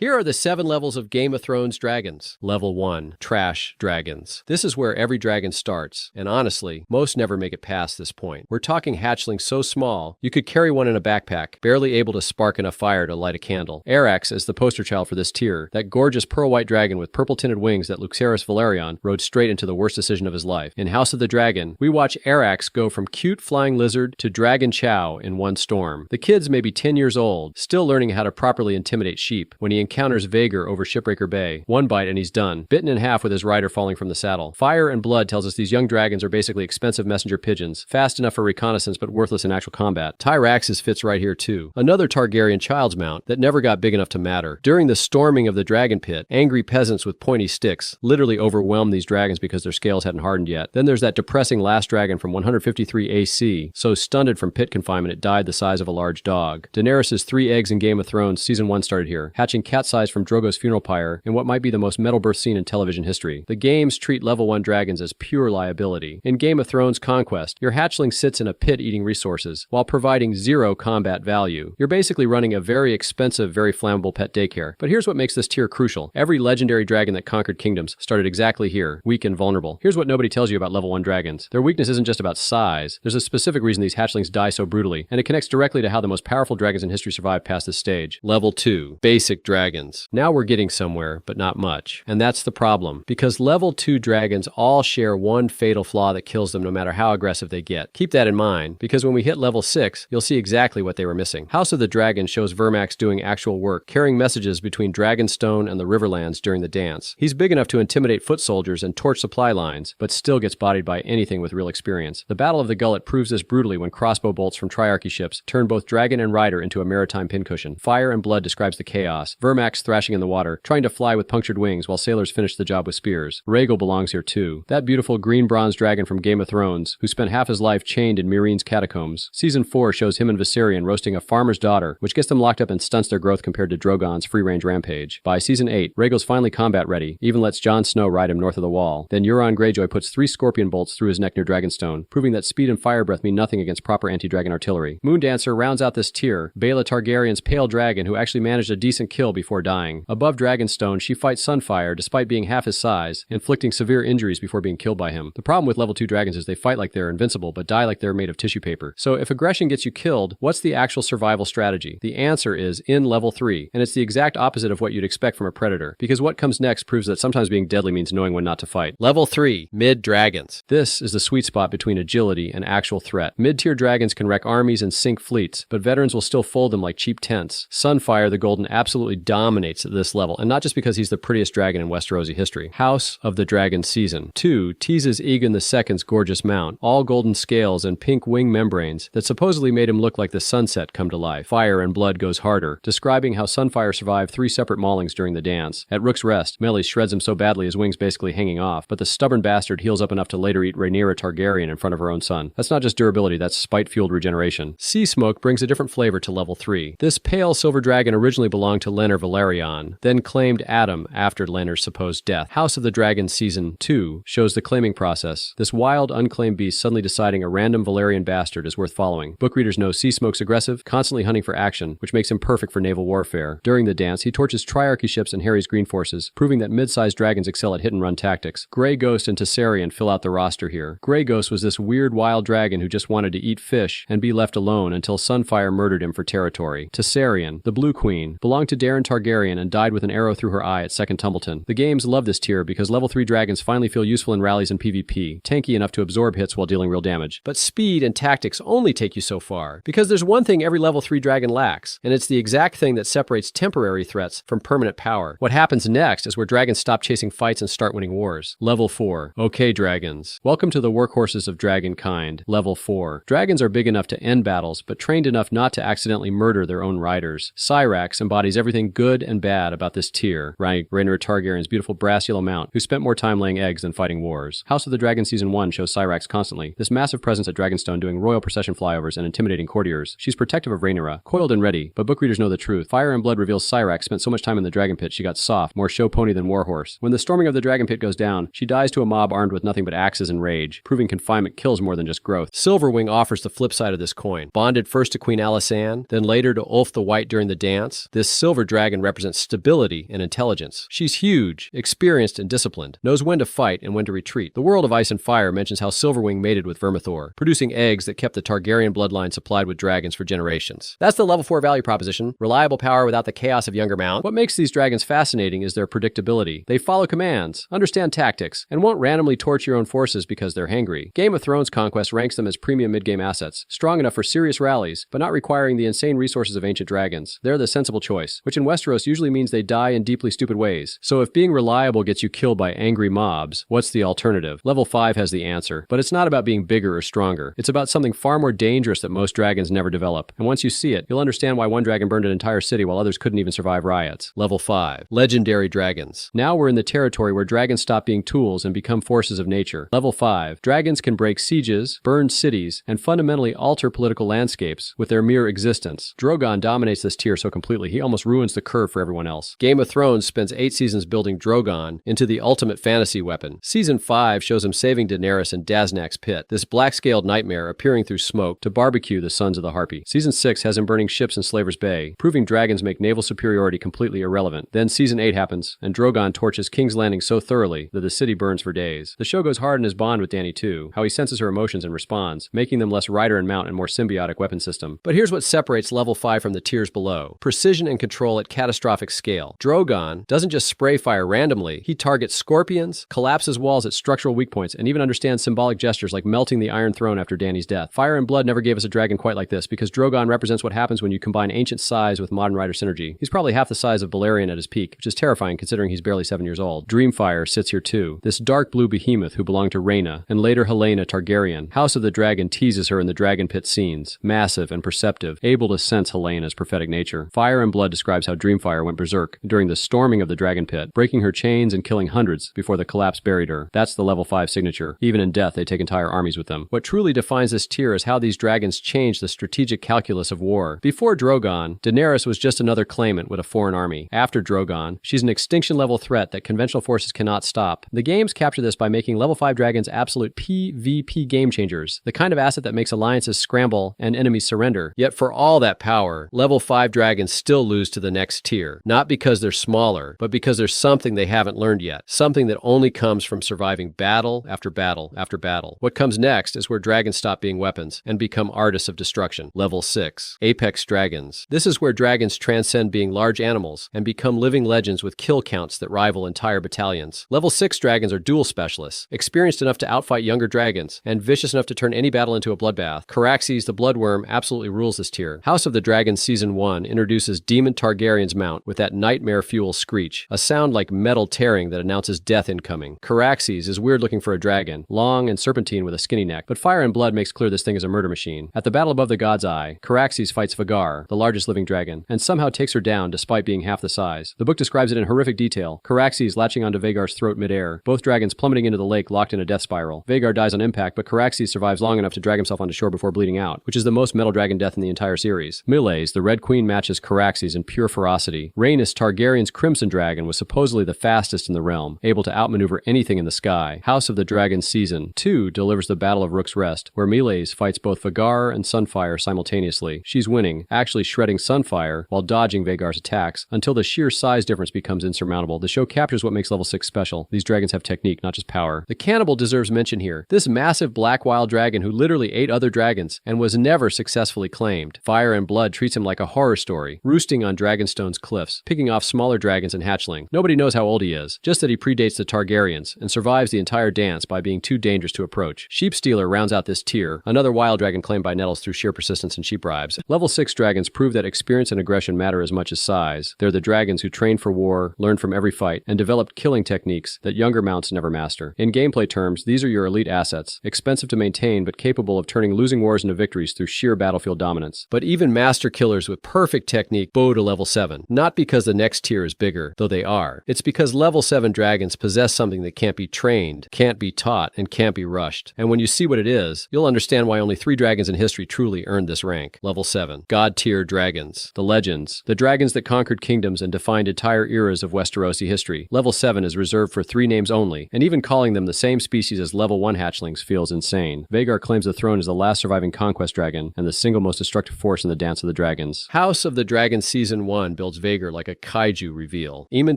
Here are the 7 levels of Game of Thrones dragons. Level 1, Trash Dragons. This is where every dragon starts, and honestly, most never make it past this point. We're talking hatchlings so small, you could carry one in a backpack, barely able to spark enough fire to light a candle. Arrax is the poster child for this tier, that gorgeous pearl-white dragon with purple-tinted wings that Valerion rode straight into the worst decision of his life. In House of the Dragon, we watch Arrax go from cute flying lizard to dragon chow in one storm. The kid's maybe 10 years old, still learning how to properly intimidate sheep, when he encounters Vhagar over Shipbreaker Bay. One bite and he's done, bitten in half with his rider falling from the saddle. Fire and Blood tells us these young dragons are basically expensive messenger pigeons, fast enough for reconnaissance but worthless in actual combat. Caraxes fits right here too. Another Targaryen child's mount that never got big enough to matter. During the storming of the dragon pit, angry peasants with pointy sticks literally overwhelmed these dragons because their scales hadn't hardened yet. Then there's that depressing last dragon from 153 AC, so stunted from pit confinement it died the size of a large dog. Daenerys' 3 eggs in Game of Thrones Season 1 started here, hatching cat-sized from Drogo's funeral pyre in what might be the most metal birth scene in television history. The games treat level 1 dragons as pure liability. In Game of Thrones Conquest, your hatchling sits in a pit eating resources, while providing 0 combat value. You're basically running a very expensive, very flammable pet daycare. But here's what makes this tier crucial. Every legendary dragon that conquered kingdoms started exactly here, weak and vulnerable. Here's what nobody tells you about level 1 dragons. Their weakness isn't just about size. There's a specific reason these hatchlings die so brutally, and it connects directly to how the most powerful dragons in history survived past this stage. Level 2, Basic Dragons. Now we're getting somewhere, but not much. And that's the problem, because level 2 dragons all share one fatal flaw that kills them no matter how aggressive they get. Keep that in mind, because when we hit level 6, you'll see exactly what they were missing. House of the Dragon shows Vermax doing actual work, carrying messages between Dragonstone and the Riverlands during the dance. He's big enough to intimidate foot soldiers and torch supply lines, but still gets bodied by anything with real experience. The Battle of the Gullet proves this brutally when crossbow bolts from Triarchy ships turn both dragon and rider into a maritime pincushion. Fire and Blood describes the chaos. Vermax thrashing in the water, trying to fly with punctured wings while sailors finish the job with spears. Rhaegal belongs here too. That beautiful green bronze dragon from Game of Thrones, who spent half his life chained in Meereen's catacombs. Season 4 shows him and Viserion roasting a farmer's daughter, which gets them locked up and stunts their growth compared to Drogon's free-range rampage. By Season 8, Rhaegal's finally combat ready, even lets Jon Snow ride him north of the wall. Then Euron Greyjoy puts 3 scorpion bolts through his neck near Dragonstone, proving that speed and fire breath mean nothing against proper anti-dragon artillery. Moondancer rounds out this tier, Baela Targaryen's pale dragon who actually managed a decent kill before dying. Above Dragonstone, she fights Sunfire despite being half his size, inflicting severe injuries before being killed by him. The problem with level 2 dragons is they fight like they're invincible, but die like they're made of tissue paper. So if aggression gets you killed, what's the actual survival strategy? The answer is in level 3, and it's the exact opposite of what you'd expect from a predator, because what comes next proves that sometimes being deadly means knowing when not to fight. Level 3, Mid-Dragons. This is the sweet spot between agility and actual threat. Mid-tier dragons can wreck armies and sink fleets, but veterans will still fold them like cheap tents. Sunfire the Golden absolutely dominates at this level, and not just because he's the prettiest dragon in Westerosi history. House of the Dragon Season 2 teases Aegon II's gorgeous mount, all golden scales and pink wing membranes that supposedly made him look like the sunset come to life. Fire and Blood goes harder, describing how Sunfire survived 3 separate maulings during the dance. At Rook's Rest, Melis shreds him so badly his wings basically hanging off, but the stubborn bastard heals up enough to later eat Rhaenyra Targaryen in front of her own son. That's not just durability, that's spite-fueled regeneration. Sea Smoke brings a different flavor to level 3. This pale silver dragon originally belonged to Laenor Velaryon, then claimed Adam after Laenor's supposed death. House of the Dragon Season 2 shows the claiming process. This wild, unclaimed beast suddenly deciding a random Valyrian bastard is worth following. Book readers know Sea Smoke's aggressive, constantly hunting for action, which makes him perfect for naval warfare. During the dance, he torches Triarchy ships and harries green forces, proving that mid-sized dragons excel at hit-and-run tactics. Grey Ghost and Tessarion fill out the roster here. Grey Ghost was this weird wild dragon who just wanted to eat fish and be left alone until Sunfire murdered him for territory. Tessarion, the Blue Queen, belonged to Daeron Targaryen and died with an arrow through her eye at Second Tumbleton. The games love this tier because level 3 dragons finally feel useful in rallies and PvP, tanky enough to absorb hits while dealing real damage. But speed and tactics only take you so far, because there's one thing every level 3 dragon lacks, and it's the exact thing that separates temporary threats from permanent power. What happens next is where dragons stop chasing fights and start winning wars. Level 4. Okay, dragons. Welcome to the workhorses of dragonkind. Level 4. Dragons are big enough to end battles, but trained enough not to accidentally murder their own riders. Syrax embodies everything good and bad about this tier, right? Rhaenyra Targaryen's beautiful brass yellow mount, who spent more time laying eggs than fighting wars. House of the Dragon Season 1 shows Syrax constantly, this massive presence at Dragonstone doing royal procession flyovers and intimidating courtiers. She's protective of Rhaenyra, coiled and ready, but book readers know the truth. Fire and Blood reveals Syrax spent so much time in the dragon pit she got soft, more show pony than warhorse. When the storming of the dragon pit goes down, she dies to a mob armed with nothing but axes and rage, proving confinement kills more than just growth. Silverwing offers the flip side of this coin. Bonded first to Queen Alysanne, then later to Ulf the White during the dance, this silver dragon dragon represents stability and intelligence. She's huge, experienced, and disciplined, knows when to fight and when to retreat. The World of Ice and Fire mentions how Silverwing mated with Vermithor, producing eggs that kept the Targaryen bloodline supplied with dragons for generations. That's the level 4 value proposition. Reliable power without the chaos of younger mount. What makes these dragons fascinating is their predictability. They follow commands, understand tactics, and won't randomly torch your own forces because they're hangry. Game of Thrones Conquest ranks them as premium mid-game assets, strong enough for serious rallies, but not requiring the insane resources of ancient dragons. They're the sensible choice, which in Westeros usually means they die in deeply stupid ways. So if being reliable gets you killed by angry mobs, what's the alternative? Level 5 has the answer, but it's not about being bigger or stronger. It's about something far more dangerous that most dragons never develop. And once you see it, you'll understand why one dragon burned an entire city while others couldn't even survive riots. Level 5. Legendary Dragons. Now we're in the territory where dragons stop being tools and become forces of nature. Level 5. Dragons can break sieges, burn cities, and fundamentally alter political landscapes with their mere existence. Drogon dominates this tier so completely, he almost ruins the curve for everyone else. Game of Thrones spends 8 seasons building Drogon into the ultimate fantasy weapon. Season 5 shows him saving Daenerys in Daznak's pit, this black-scaled nightmare appearing through smoke to barbecue the sons of the Harpy. Season 6 has him burning ships in Slaver's Bay, proving dragons make naval superiority completely irrelevant. Then Season 8 happens, and Drogon torches King's Landing so thoroughly that the city burns for days. The show goes hard in his bond with Dany too, how he senses her emotions and responds, making them less rider and mount and more symbiotic weapon system. But here's what separates level 5 from the tiers below. Precision and control at catastrophic scale. Drogon doesn't just spray fire randomly, he targets scorpions, collapses walls at structural weak points, and even understands symbolic gestures like melting the Iron Throne after Dany's death. Fire and Blood never gave us a dragon quite like this, because Drogon represents what happens when you combine ancient size with modern rider synergy. He's probably half the size of Balerion at his peak, which is terrifying considering he's barely 7 years old. Dreamfire sits here too, this dark blue behemoth who belonged to Rhaena, and later Helaena Targaryen. House of the Dragon teases her in the Dragon Pit scenes, massive and perceptive, able to sense Helaena's prophetic nature. Fire and Blood describes how Dreamfire went berserk during the storming of the Dragon Pit, breaking her chains and killing hundreds before the collapse buried her. That's the level 5 signature. Even in death, they take entire armies with them. What truly defines this tier is how these dragons change the strategic calculus of war. Before Drogon, Daenerys was just another claimant with a foreign army. After Drogon, she's an extinction-level threat that conventional forces cannot stop. The games capture this by making level 5 dragons absolute PvP game changers, the kind of asset that makes alliances scramble and enemies surrender. Yet for all that power, level 5 dragons still lose to the next tier. Not because they're smaller, but because there's something they haven't learned yet. Something that only comes from surviving battle after battle after battle. What comes next is where dragons stop being weapons and become artists of destruction. Level 6. Apex Dragons. This is where dragons transcend being large animals and become living legends with kill counts that rival entire battalions. Level 6 dragons are duel specialists, experienced enough to outfight younger dragons, and vicious enough to turn any battle into a bloodbath. Caraxes the Bloodworm absolutely rules this tier. House of the Dragon Season 1 introduces Demon Targaryen's mount with that nightmare fuel screech, a sound like metal tearing that announces death incoming. Caraxes is weird looking for a dragon, long and serpentine with a skinny neck, but Fire and Blood makes clear this thing is a murder machine. At the battle above the God's Eye, Caraxes fights Vhagar, the largest living dragon, and somehow takes her down despite being half the size. The book describes it in horrific detail. Caraxes latching onto Vhagar's throat midair, both dragons plummeting into the lake locked in a death spiral. Vhagar dies on impact, but Caraxes survives long enough to drag himself onto shore before bleeding out, which is the most metal dragon death in the entire series. Meleys, the Red Queen, matches Caraxes in pure ferocity. Rhaenys Targaryen's Crimson Dragon was supposedly the fastest in the realm, able to outmaneuver anything in the sky. House of the Dragon Season 2 delivers the Battle of Rook's Rest, where Meleys fights both Vhagar and Sunfire simultaneously. She's winning, actually shredding Sunfire while dodging Vhagar's attacks, until the sheer size difference becomes insurmountable. The show captures what makes level 6 special. These dragons have technique, not just power. The Cannibal deserves mention here. This massive black wild dragon who literally ate other dragons and was never successfully claimed. Fire and Blood treats him like a horror story, roosting on Dragonstone's cliffs, picking off smaller dragons and hatchling. Nobody knows how old he is, just that he predates the Targaryens and survives the entire dance by being too dangerous to approach. Sheepstealer rounds out this tier, another wild dragon claimed by Nettles through sheer persistence and sheep bribes. Level 6 dragons prove that experience and aggression matter as much as size. They're the dragons who train for war, learn from every fight, and developed killing techniques that younger mounts never master. In gameplay terms, these are your elite assets, expensive to maintain but capable of turning losing wars into victories through sheer battlefield dominance. But even master killers with perfect technique bow to level 7. Not because the next tier is bigger, though they are. It's because level 7 dragons possess something that can't be trained, can't be taught, and can't be rushed. And when you see what it is, you'll understand why only 3 dragons in history truly earned this rank. Level 7. God tier dragons. The legends. The dragons that conquered kingdoms and defined entire eras of Westerosi history. Level 7 is reserved for 3 names only, and even calling them the same species as level 1 hatchlings feels insane. Vhagar claims the throne as the last surviving conquest dragon and the single most destructive force in the Dance of the Dragons. House of the Dragon Season 1 builds Vhagar like a kaiju reveal. Aemon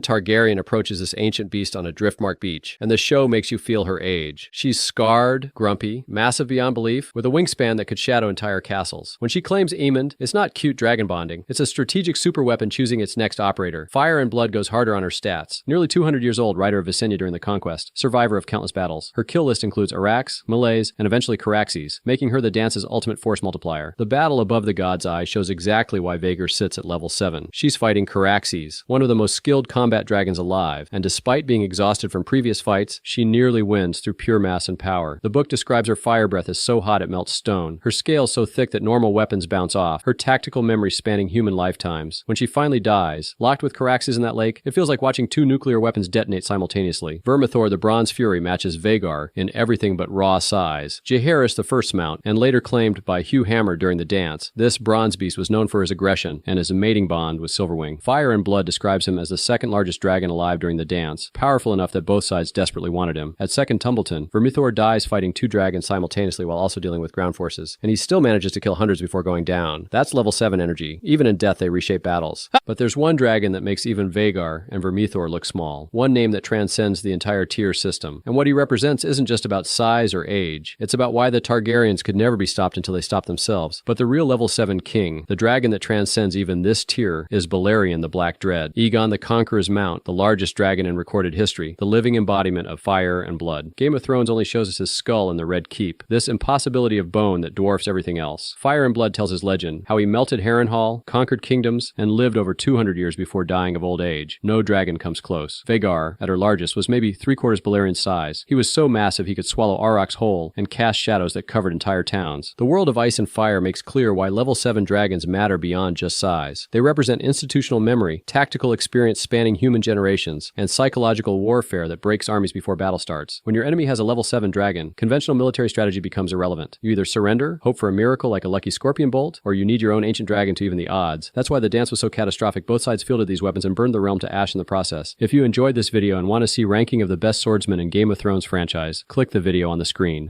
Targaryen approaches this ancient beast on a driftmark beach, and the show makes you feel her age. She's scarred, grumpy, massive beyond belief, with a wingspan that could shadow entire castles. When she claims Aemond, it's not cute dragon bonding. It's a strategic superweapon choosing its next operator. Fire and Blood goes harder on her stats. Nearly 200 years old, rider of Visenya during the conquest, survivor of countless battles. Her kill list includes Arrax, Malays, and eventually Caraxes, making her the dance's ultimate force multiplier. The battle above the God's Eye shows exactly why Vhagar sits at level 7. She's fighting Caraxes, one of the most skilled combat dragons alive, and despite being exhausted from previous fights, she nearly wins through pure mass and power. The book describes her fire breath as so hot it melts stone, her scales so thick that normal weapons bounce off, her tactical memory spanning human lifetimes. When she finally dies, locked with Caraxes in that lake, it feels like watching two nuclear weapons detonate simultaneously. Vermithor the Bronze Fury matches Vhagar in everything but raw size. Jaehaerys the First Mount, and later claimed by Hugh Hammer during the dance, this bronze beast was known for his aggression and his mating bond with Silverwing. Fire and Blood describes him as the second largest dragon alive during the dance, powerful enough that both sides desperately wanted him. At Second Tumbleton, Vermithor dies fighting two dragons simultaneously while also dealing with ground forces, and he still manages to kill hundreds before going down. That's level 7 energy. Even in death, they reshape battles. But there's one dragon that makes even Vhagar and Vermithor look small. One name that transcends the entire tier system. And what he represents isn't just about size or age. It's about why the Targaryens could never be stopped until they stopped themselves. But the real level 7 king, the dragon that transcends even this tier, is Balerion the Black Dread. Aegon the Conqueror's Mount, the largest dragon in recorded history, the living embodiment of fire and blood. Game of Thrones only shows us his skull in the Red Keep, this impossibility of bone that dwarfs everything else. Fire and Blood tells his legend, how he melted Harrenhal, conquered kingdoms, and lived over 200 years before dying of old age. No dragon comes close. Vhagar, at her largest, was maybe 3/4 Balerion's size. He was so massive he could swallow Arrax whole and cast shadows that covered entire towns. The world of ice and fire makes clear why level 7 dragons matter beyond just size. They represent institutional memory, tactical experience spanning human generations, and psychological warfare that breaks armies before battle starts. When your enemy has a level 7 dragon, conventional military strategy becomes irrelevant. You either surrender, hope for a miracle like a lucky scorpion bolt, or you need your own ancient dragon to even the odds. That's why the dance was so catastrophic. Both sides fielded these weapons and burned the realm to ash in the process. If you enjoyed this video and want to see ranking of the best swordsmen in Game of Thrones franchise, click the video on the screen.